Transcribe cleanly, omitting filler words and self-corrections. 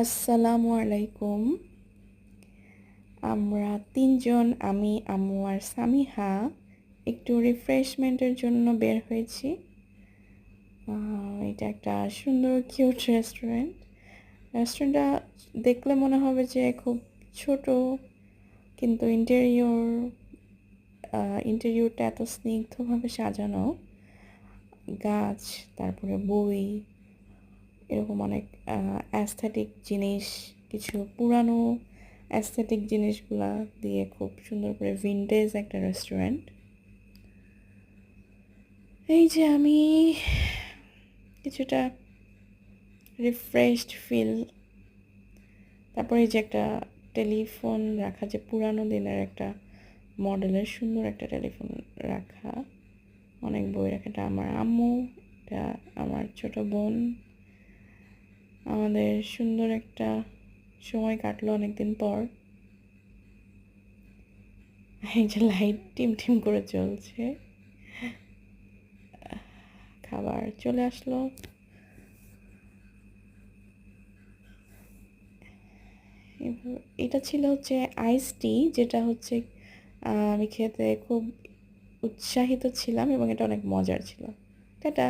আসসালামু আলাইকুম। আমরা ৩ জন আমি, আম্মু আর সামিহা একটু রিফ্রেশমেন্টের জন্য বের হয়েছি। এটা একটা সুন্দর কিউট রেস্টুরেন্ট। রেস্টুরেন্টটা দেখলে মনে হবে যে খুব ছোট, কিন্তু ইন্টেরিয়রটা এত স্নিগ্ধভাবে সাজানো। গাছ, তারপরে বই, এরকম অনেক অ্যাস্থেটিক জিনিস, কিছু পুরানো অ্যাস্থেটিক জিনিসগুলা দিয়ে খুব সুন্দর করে ভিন্টেজ একটা রেস্টুরেন্ট। এই যে আমি কিছুটা রিফ্রেশড ফিল। তারপরে এই যে একটা টেলিফোন রাখা, যে পুরানো দিনের একটা মডেলের সুন্দর একটা টেলিফোন রাখা, অনেক বই রাখা। এটা আমার আম্মু, এটা আমার ছোট বোন। আমাদের সুন্দর একটা সময় কাটলো অনেকদিন পর। এই যে লাইট টিম টিম করে জ্বলছে, খাবার চলে আসলো। এটা ছিল হচ্ছে আইস টি, যেটা হচ্ছে আমি খেতে খুব উৎসাহিত ছিলাম এবং এটা অনেক মজার ছিল। টাটা।